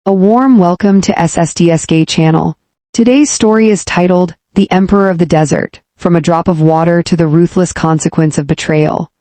A warm welcome to SSTSK channel. Today's story is titled, The Emperor of the Desert, From a Drop of Water to the Ruthless Consequence of Betrayal.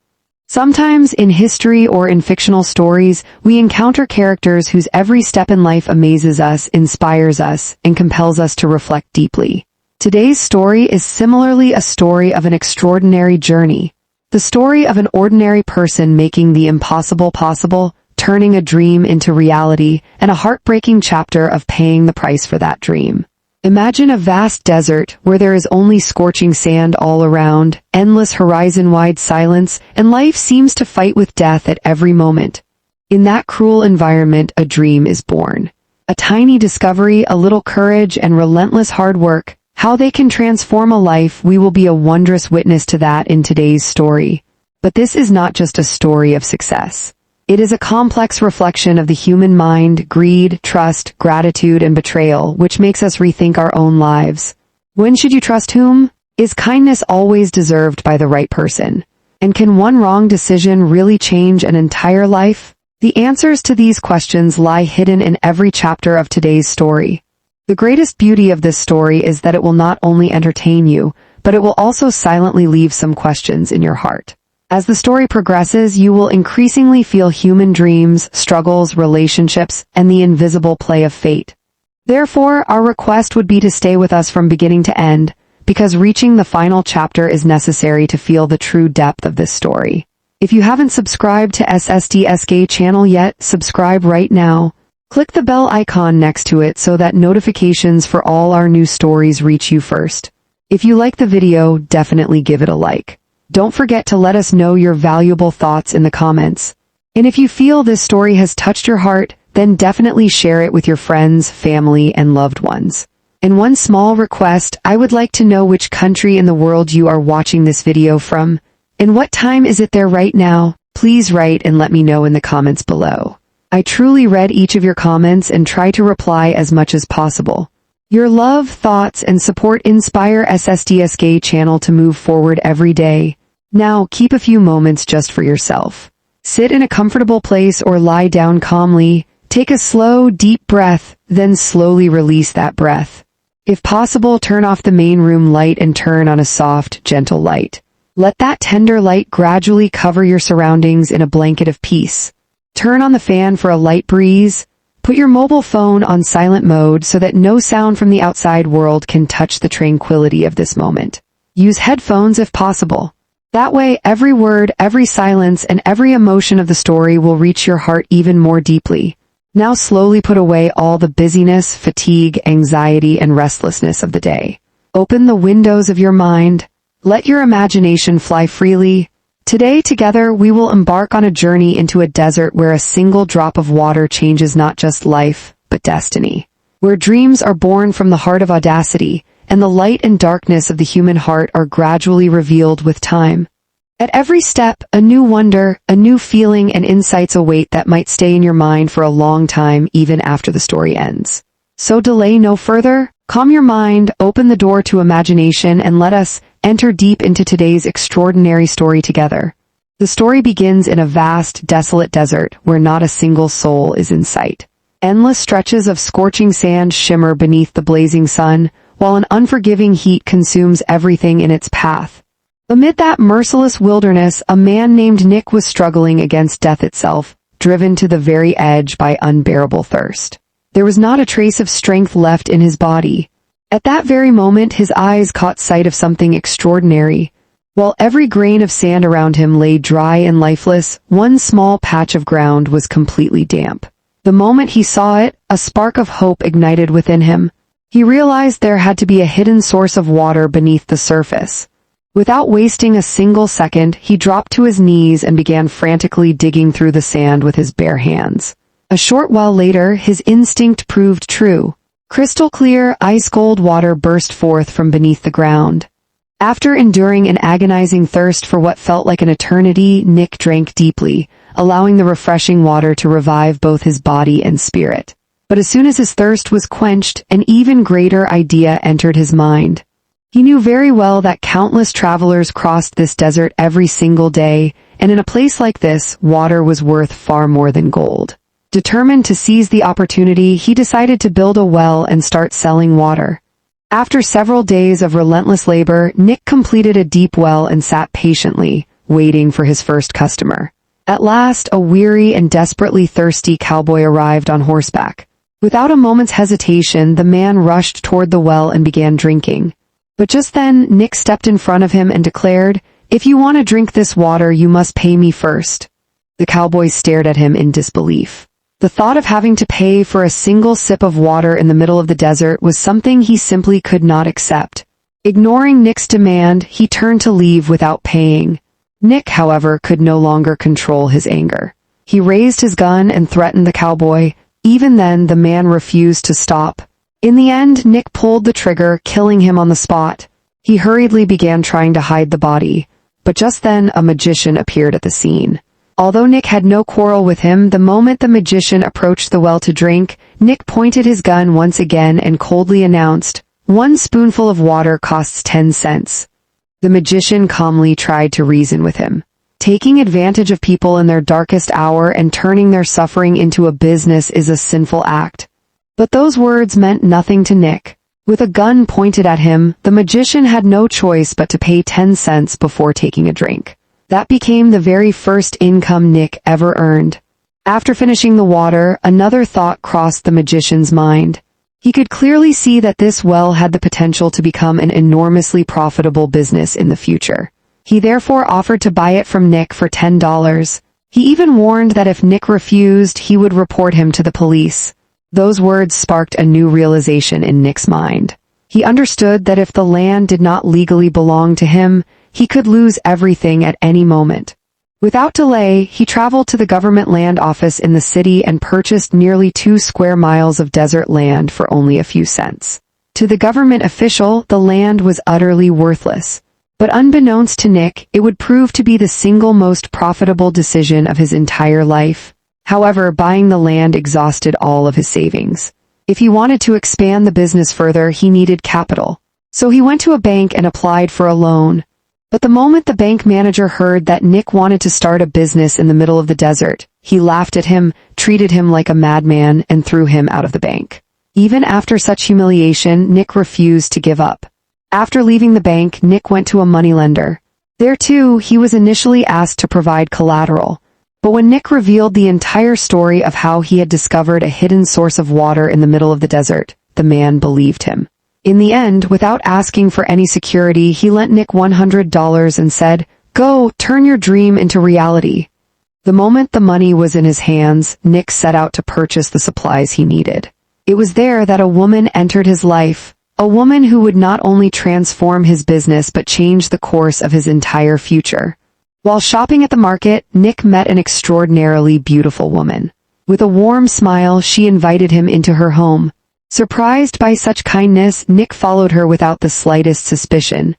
Sometimes in history or in fictional stories, we encounter characters whose every step in life amazes us, inspires us, and compels us to reflect deeply. Today's story is similarly a story of an extraordinary journey. The story of an ordinary person making the impossible possible, turning a dream into reality, and a heartbreaking chapter of paying the price for that dream. Imagine a vast desert where there is only scorching sand all around, endless horizon-wide silence, and life seems to fight with death at every moment. In that cruel environment, a dream is born. A tiny discovery, a little courage, and relentless hard work. How they can transform a life, we will be a wondrous witness to that in today's story. But this is not just a story of success. It is a complex reflection of the human mind, greed, trust, gratitude, and betrayal, which makes us rethink our own lives. When should you trust whom? Is kindness always deserved by the right person? And can one wrong decision really change an entire life? The answers to these questions lie hidden in every chapter of today's story. The greatest beauty of this story is that it will not only entertain you, but it will also silently leave some questions in your heart. As the story progresses, you will increasingly feel human dreams, struggles, relationships, and the invisible play of fate. Therefore, our request would be to stay with us from beginning to end, because reaching the final chapter is necessary to feel the true depth of this story. If you haven't subscribed to SSTSK channel yet, subscribe right now. Click the bell icon next to it so that notifications for all our new stories reach you first. If you like the video, definitely give it a like. Don't forget to let us know your valuable thoughts in the comments. And if you feel this story has touched your heart, then definitely share it with your friends, family, and loved ones. And one small request, I would like to know which country in the world you are watching this video from. And what time is it there right now? Please write and let me know in the comments below. I truly read each of your comments and try to reply as much as possible. Your love, thoughts, and support inspire SSTSK channel to move forward every day. Now, keep a few moments just for yourself. Sit in a comfortable place or lie down calmly. Take a slow, deep breath, then slowly release that breath. If possible, turn off the main room light and turn on a soft, gentle light. Let that tender light gradually cover your surroundings in a blanket of peace. Turn on the fan for a light breeze. Put your mobile phone on silent mode so that no sound from the outside world can touch the tranquility of this moment. Use headphones if possible. That way, every word, every silence, and every emotion of the story will reach your heart even more deeply. Now slowly put away all the busyness, fatigue, anxiety, and restlessness of the day. Open the windows of your mind. Let your imagination fly freely. Today, together, we will embark on a journey into a desert where a single drop of water changes not just life, but destiny. Where dreams are born from the heart of audacity, and the light and darkness of the human heart are gradually revealed with time. At every step, a new wonder, a new feeling, and insights await that might stay in your mind for a long time even after the story ends. So delay no further, calm your mind, open the door to imagination, and let us enter deep into today's extraordinary story together. The story begins in a vast, desolate desert where not a single soul is in sight. Endless stretches of scorching sand shimmer beneath the blazing sun, while an unforgiving heat consumes everything in its path. Amid that merciless wilderness, a man named Nick was struggling against death itself, driven to the very edge by unbearable thirst. There was not a trace of strength left in his body. At that very moment, his eyes caught sight of something extraordinary. While every grain of sand around him lay dry and lifeless, one small patch of ground was completely damp. The moment he saw it, a spark of hope ignited within him. He realized there had to be a hidden source of water beneath the surface. Without wasting a single second, he dropped to his knees and began frantically digging through the sand with his bare hands. A short while later, his instinct proved true. Crystal clear, ice-cold water burst forth from beneath the ground. After enduring an agonizing thirst for what felt like an eternity, Nick drank deeply, allowing the refreshing water to revive both his body and spirit. But as soon as his thirst was quenched, an even greater idea entered his mind. He knew very well that countless travelers crossed this desert every single day, and in a place like this, water was worth far more than gold. Determined to seize the opportunity, he decided to build a well and start selling water. After several days of relentless labor, Nick completed a deep well and sat patiently, waiting for his first customer. At last, a weary and desperately thirsty cowboy arrived on horseback. Without a moment's hesitation, the man rushed toward the well and began drinking. But just then, Nick stepped in front of him and declared, "If you want to drink this water, you must pay me first." The cowboy stared at him in disbelief. The thought of having to pay for a single sip of water in the middle of the desert was something he simply could not accept. Ignoring Nick's demand, he turned to leave without paying. Nick, however, could no longer control his anger. He raised his gun and threatened the cowboy. Even then, the man refused to stop. In the end, Nick pulled the trigger, killing him on the spot. He hurriedly began trying to hide the body, but just then a magician appeared at the scene. Although Nick had no quarrel with him, the moment the magician approached the well to drink, Nick pointed his gun once again and coldly announced, "One spoonful of water costs 10 cents. The magician calmly tried to reason with him. Taking advantage of people in their darkest hour and turning their suffering into a business is a sinful act. But those words meant nothing to Nick. With a gun pointed at him, the magician had no choice but to pay 10 cents before taking a drink. That became the very first income Nick ever earned. After finishing the water, another thought crossed the magician's mind. He could clearly see that this well had the potential to become an enormously profitable business in the future. He therefore offered to buy it from Nick for $10. He even warned that if Nick refused, he would report him to the police. Those words sparked a new realization in Nick's mind. He understood that if the land did not legally belong to him, he could lose everything at any moment. Without delay, he traveled to the government land office in the city and purchased nearly 2 square miles of desert land for only a few cents. To the government official, the land was utterly worthless. But unbeknownst to Nick, it would prove to be the single most profitable decision of his entire life. However, buying the land exhausted all of his savings. If he wanted to expand the business further, he needed capital. So he went to a bank and applied for a loan. But the moment the bank manager heard that Nick wanted to start a business in the middle of the desert, he laughed at him, treated him like a madman, and threw him out of the bank. Even after such humiliation, Nick refused to give up. After leaving the bank, Nick went to a moneylender. There too, he was initially asked to provide collateral. But when Nick revealed the entire story of how he had discovered a hidden source of water in the middle of the desert, the man believed him. In the end, without asking for any security, he lent Nick $100 and said, "Go, turn your dream into reality." The moment the money was in his hands, Nick set out to purchase the supplies he needed. It was there that a woman entered his life, a woman who would not only transform his business but change the course of his entire future. While shopping at the market, Nick met an extraordinarily beautiful woman. With a warm smile, she invited him into her home. Surprised by such kindness, Nick followed her without the slightest suspicion.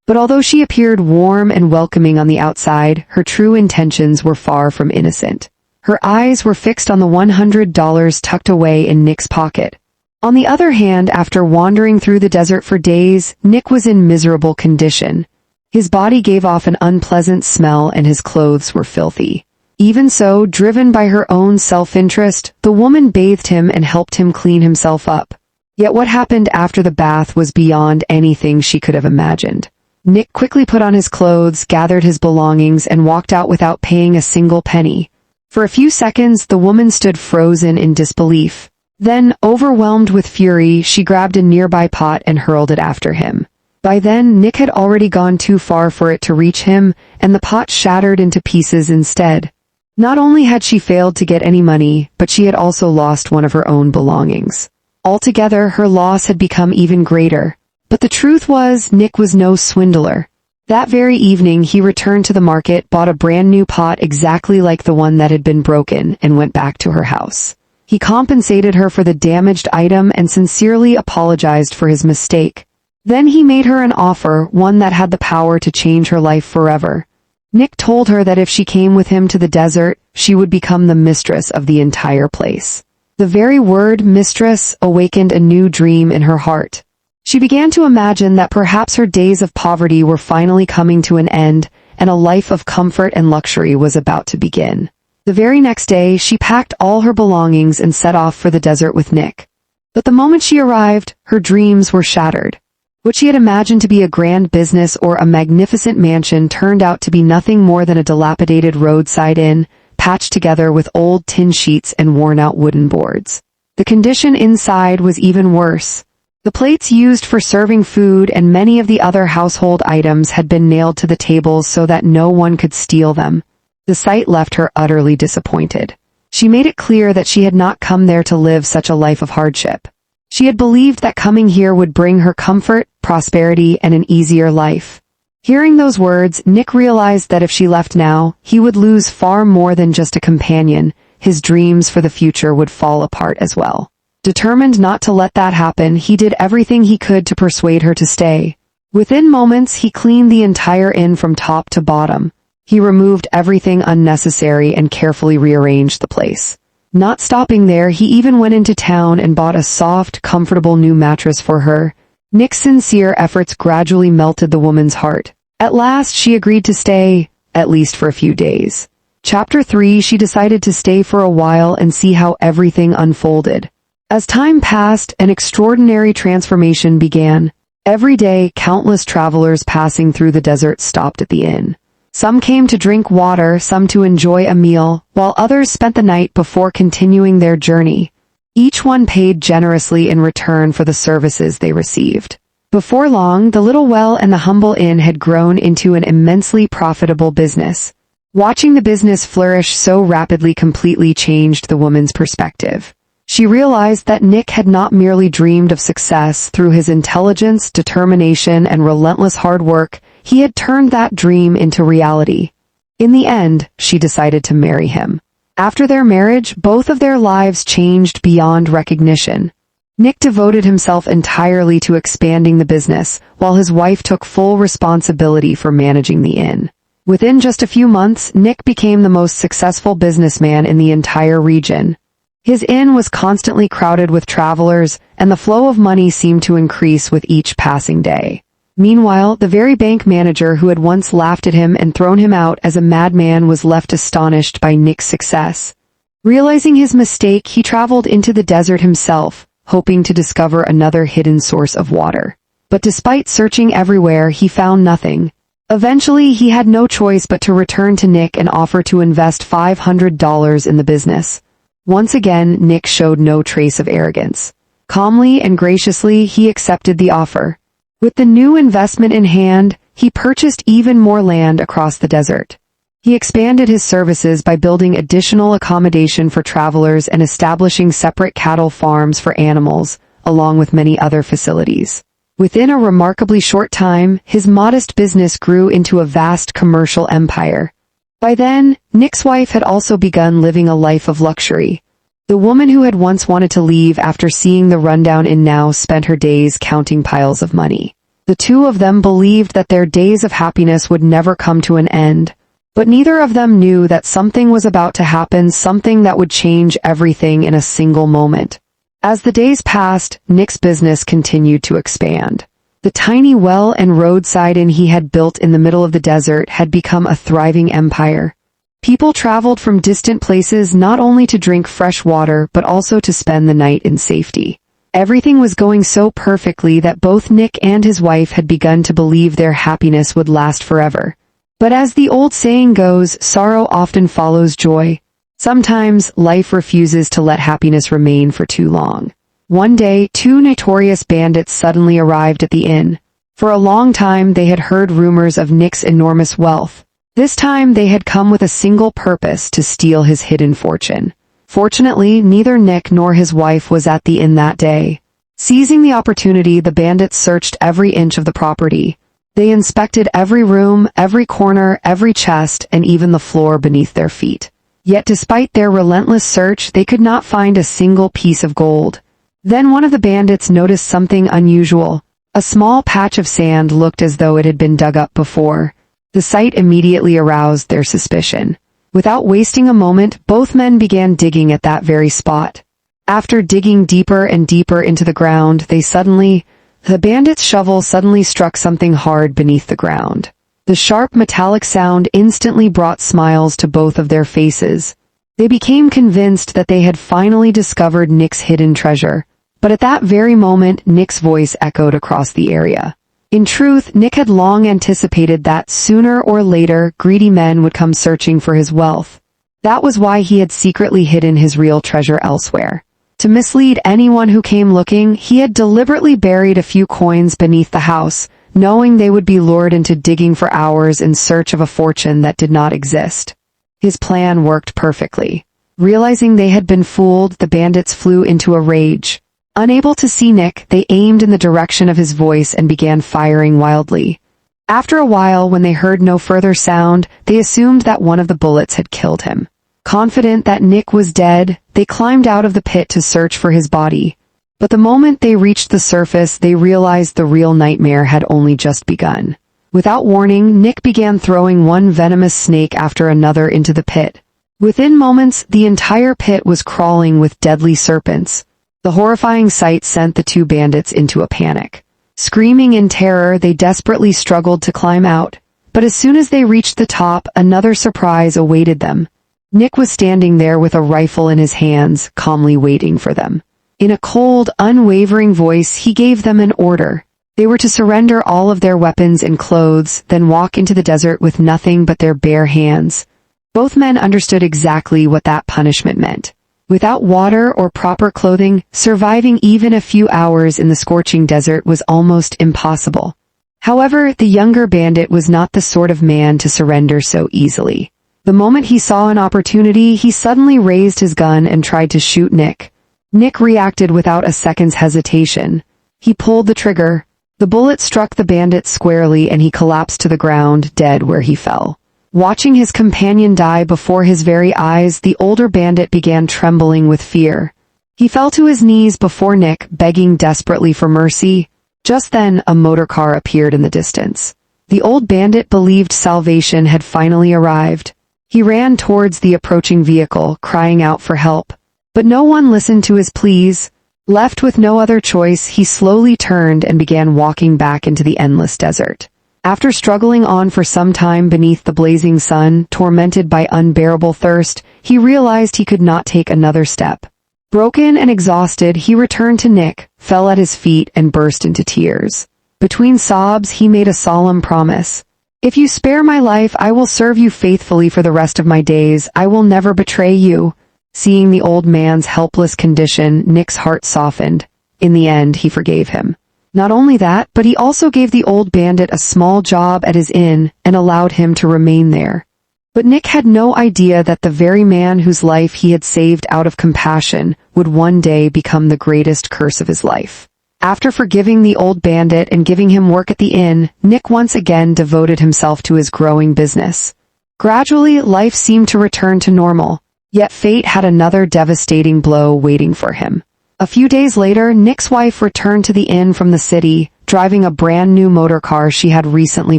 But although she appeared warm and welcoming on the outside, her true intentions were far from innocent. Her eyes were fixed on the $100 tucked away in Nick's pocket. On the other hand, after wandering through the desert for days, Nick was in miserable condition. His body gave off an unpleasant smell and his clothes were filthy. Even so, driven by her own self-interest, the woman bathed him and helped him clean himself up. Yet what happened after the bath was beyond anything she could have imagined. Nick quickly put on his clothes, gathered his belongings, and walked out without paying a single penny. For a few seconds, the woman stood frozen in disbelief. Then, overwhelmed with fury, she grabbed a nearby pot and hurled it after him. By then, Nick had already gone too far for it to reach him, and the pot shattered into pieces instead. Not only had she failed to get any money, but she had also lost one of her own belongings. Altogether, her loss had become even greater. But the truth was, Nick was no swindler. That very evening, he returned to the market, bought a brand new pot exactly like the one that had been broken, and went back to her house. He compensated her for the damaged item and sincerely apologized for his mistake. Then he made her an offer, one that had the power to change her life forever. Nick told her that if she came with him to the desert, she would become the mistress of the entire place. The very word mistress awakened a new dream in her heart. She began to imagine that perhaps her days of poverty were finally coming to an end, and a life of comfort and luxury was about to begin. The very next day, she packed all her belongings and set off for the desert with Nick. But the moment she arrived, her dreams were shattered. What she had imagined to be a grand business or a magnificent mansion turned out to be nothing more than a dilapidated roadside inn, patched together with old tin sheets and worn-out wooden boards. The condition inside was even worse. The plates used for serving food and many of the other household items had been nailed to the tables so that no one could steal them. The sight left her utterly disappointed. She made it clear that she had not come there to live such a life of hardship. She had believed that coming here would bring her comfort, prosperity, and an easier life. Hearing those words, Nick realized that if she left now, he would lose far more than just a companion. His dreams for the future would fall apart as well. Determined not to let that happen, he did everything he could to persuade her to stay. Within moments, he cleaned the entire inn from top to bottom. He removed everything unnecessary and carefully rearranged the place. Not stopping there, he even went into town and bought a soft, comfortable new mattress for her. Nick's sincere efforts gradually melted the woman's heart. At last, she agreed to stay, at least for a few days. Chapter 3, she decided to stay for a while and see how everything unfolded. As time passed, an extraordinary transformation began. Every day, countless travelers passing through the desert stopped at the inn. Some came to drink water, some to enjoy a meal, while others spent the night before continuing their journey. Each one paid generously in return for the services they received. Before long, the little well and the humble inn had grown into an immensely profitable business. Watching the business flourish so rapidly completely changed the woman's perspective. She realized that Nick had not merely dreamed of success. Through his intelligence, determination, and relentless hard work, he had turned that dream into reality. In the end, she decided to marry him. After their marriage, both of their lives changed beyond recognition. Nick devoted himself entirely to expanding the business, while his wife took full responsibility for managing the inn. Within just a few months, Nick became the most successful businessman in the entire region. His inn was constantly crowded with travelers, and the flow of money seemed to increase with each passing day. Meanwhile, the very bank manager who had once laughed at him and thrown him out as a madman was left astonished by Nick's success. Realizing his mistake, he traveled into the desert himself, hoping to discover another hidden source of water. But despite searching everywhere, he found nothing. Eventually, he had no choice but to return to Nick and offer to invest $500 in the business. Once again, Nick showed no trace of arrogance. Calmly and graciously, he accepted the offer. With the new investment in hand, he purchased even more land across the desert. He expanded his services by building additional accommodation for travelers and establishing separate cattle farms for animals, along with many other facilities. Within a remarkably short time, his modest business grew into a vast commercial empire. By then, Nick's wife had also begun living a life of luxury. The woman who had once wanted to leave after seeing the rundown inn now spent her days counting piles of money. The two of them believed that their days of happiness would never come to an end. But neither of them knew that something was about to happen, something that would change everything in a single moment. As the days passed, Nick's business continued to expand. The tiny well and roadside inn he had built in the middle of the desert had become a thriving empire. People traveled from distant places not only to drink fresh water but also to spend the night in safety. Everything was going so perfectly that both Nick and his wife had begun to believe their happiness would last forever. But as the old saying goes, sorrow often follows joy. Sometimes, life refuses to let happiness remain for too long. One day, two notorious bandits suddenly arrived at the inn. For a long time, they had heard rumors of Nick's enormous wealth. This time, they had come with a single purpose: to steal his hidden fortune. Fortunately, neither Nick nor his wife was at the inn that day. Seizing the opportunity, the bandits searched every inch of the property. They inspected every room, every corner, every chest, and even the floor beneath their feet. Yet despite their relentless search, they could not find a single piece of gold. Then one of the bandits noticed something unusual. A small patch of sand looked as though it had been dug up before. The sight immediately aroused their suspicion. Without wasting a moment, both men began digging at that very spot. After digging deeper and deeper into the ground, the bandits' shovel suddenly struck something hard beneath the ground. The sharp metallic sound instantly brought smiles to both of their faces. They became convinced that they had finally discovered Nick's hidden treasure. But at that very moment, Nick's voice echoed across the area. In truth, Nick had long anticipated that sooner or later, greedy men would come searching for his wealth. That was why he had secretly hidden his real treasure elsewhere. To mislead anyone who came looking, he had deliberately buried a few coins beneath the house, knowing they would be lured into digging for hours in search of a fortune that did not exist. His plan worked perfectly. Realizing they had been fooled, the bandits flew into a rage. Unable to see Nick, they aimed in the direction of his voice and began firing wildly. After a while, when they heard no further sound, they assumed that one of the bullets had killed him. Confident that Nick was dead, they climbed out of the pit to search for his body. But the moment they reached the surface, they realized the real nightmare had only just begun. Without warning, Nick began throwing one venomous snake after another into the pit. Within moments, the entire pit was crawling with deadly serpents. The horrifying sight sent the two bandits into a panic. Screaming in terror, they desperately struggled to climb out. But as soon as they reached the top, another surprise awaited them. Nick was standing there with a rifle in his hands, calmly waiting for them. In a cold, unwavering voice, he gave them an order. They were to surrender all of their weapons and clothes, then walk into the desert with nothing but their bare hands. Both men understood exactly what that punishment meant. Without water or proper clothing, surviving even a few hours in the scorching desert was almost impossible. However, the younger bandit was not the sort of man to surrender so easily. The moment he saw an opportunity, he suddenly raised his gun and tried to shoot Nick. Nick reacted without a second's hesitation. He pulled the trigger. The bullet struck the bandit squarely and he collapsed to the ground, dead where he fell. Watching his companion die before his very eyes, the older bandit began trembling with fear. He fell to his knees before Nick, begging desperately for mercy. Just then, a motor car appeared in the distance. The old bandit believed salvation had finally arrived. He ran towards the approaching vehicle, crying out for help. But no one listened to his pleas. Left with no other choice, he slowly turned and began walking back into the endless desert. After struggling on for some time beneath the blazing sun, tormented by unbearable thirst, he realized he could not take another step. Broken and exhausted, he returned to Nick, fell at his feet, and burst into tears. Between sobs, he made a solemn promise. "If you spare my life, I will serve you faithfully for the rest of my days. I will never betray you." Seeing the old man's helpless condition, Nick's heart softened. In the end, he forgave him. Not only that, but he also gave the old bandit a small job at his inn and allowed him to remain there. But Nick had no idea that the very man whose life he had saved out of compassion would one day become the greatest curse of his life. After forgiving the old bandit and giving him work at the inn, Nick once again devoted himself to his growing business. Gradually, life seemed to return to normal, yet fate had another devastating blow waiting for him. A few days later, Nick's wife returned to the inn from the city, driving a brand new motor car she had recently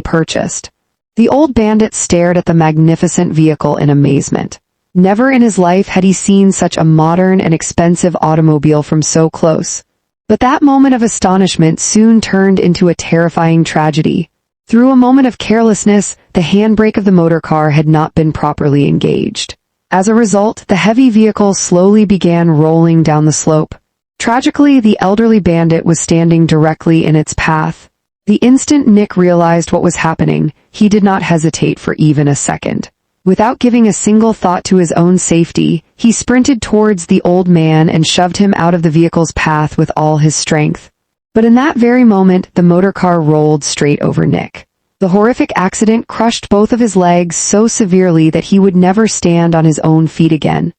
purchased. The old bandit stared at the magnificent vehicle in amazement. Never in his life had he seen such a modern and expensive automobile from so close. But that moment of astonishment soon turned into a terrifying tragedy. Through a moment of carelessness, the handbrake of the motor car had not been properly engaged. As a result, the heavy vehicle slowly began rolling down the slope. Tragically, the elderly bandit was standing directly in its path. The instant Nick realized what was happening, he did not hesitate for even a second. Without giving a single thought to his own safety, he sprinted towards the old man and shoved him out of the vehicle's path with all his strength. But in that very moment, the motor car rolled straight over Nick. The horrific accident crushed both of his legs so severely that he would never stand on his own feet again.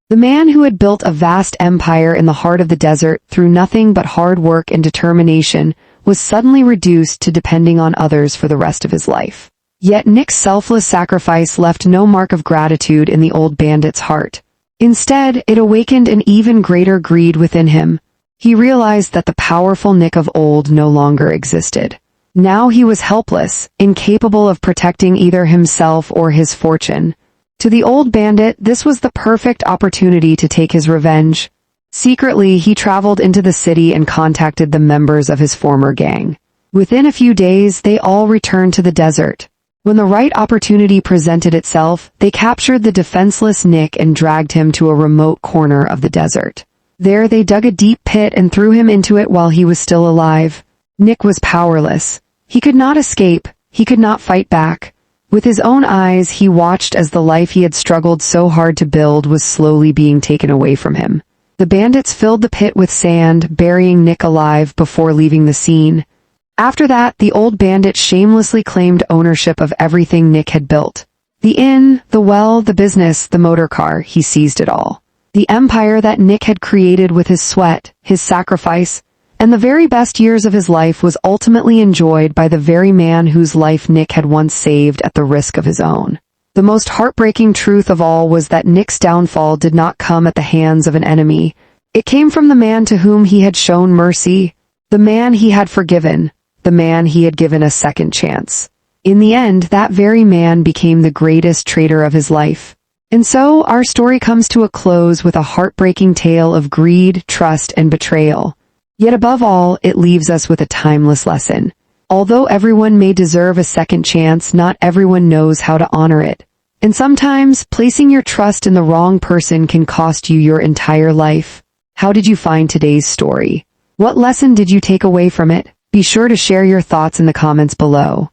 The man who had built a vast empire in the heart of the desert through nothing but hard work and determination was suddenly reduced to depending on others for the rest of his life. Yet Nick's selfless sacrifice left no mark of gratitude in the old bandit's heart. Instead, it awakened an even greater greed within him. He realized that the powerful Nick of old no longer existed. Now he was helpless, incapable of protecting either himself or his fortune. To the old bandit, this was the perfect opportunity to take his revenge. Secretly, he traveled into the city and contacted the members of his former gang. Within a few days, they all returned to the desert. When the right opportunity presented itself, they captured the defenseless Nick and dragged him to a remote corner of the desert. There they dug a deep pit and threw him into it while he was still alive. Nick was powerless. He could not escape. He could not fight back. With his own eyes, he watched as the life he had struggled so hard to build was slowly being taken away from him. The bandits filled the pit with sand, burying Nick alive before leaving the scene. After that, the old bandit shamelessly claimed ownership of everything Nick had built. The inn, the well, the business, the motor car, he seized it all. The empire that Nick had created with his sweat, his sacrifice, and the very best years of his life was ultimately enjoyed by the very man whose life Nick had once saved at the risk of his own. The most heartbreaking truth of all was that Nick's downfall did not come at the hands of an enemy. It came from the man to whom he had shown mercy, the man he had forgiven, the man he had given a second chance. In the end, that very man became the greatest traitor of his life. And so, our story comes to a close with a heartbreaking tale of greed, trust, and betrayal. Yet above all, it leaves us with a timeless lesson. Although everyone may deserve a second chance, not everyone knows how to honor it. And sometimes, placing your trust in the wrong person can cost you your entire life. How did you find today's story? What lesson did you take away from it? Be sure to share your thoughts in the comments below.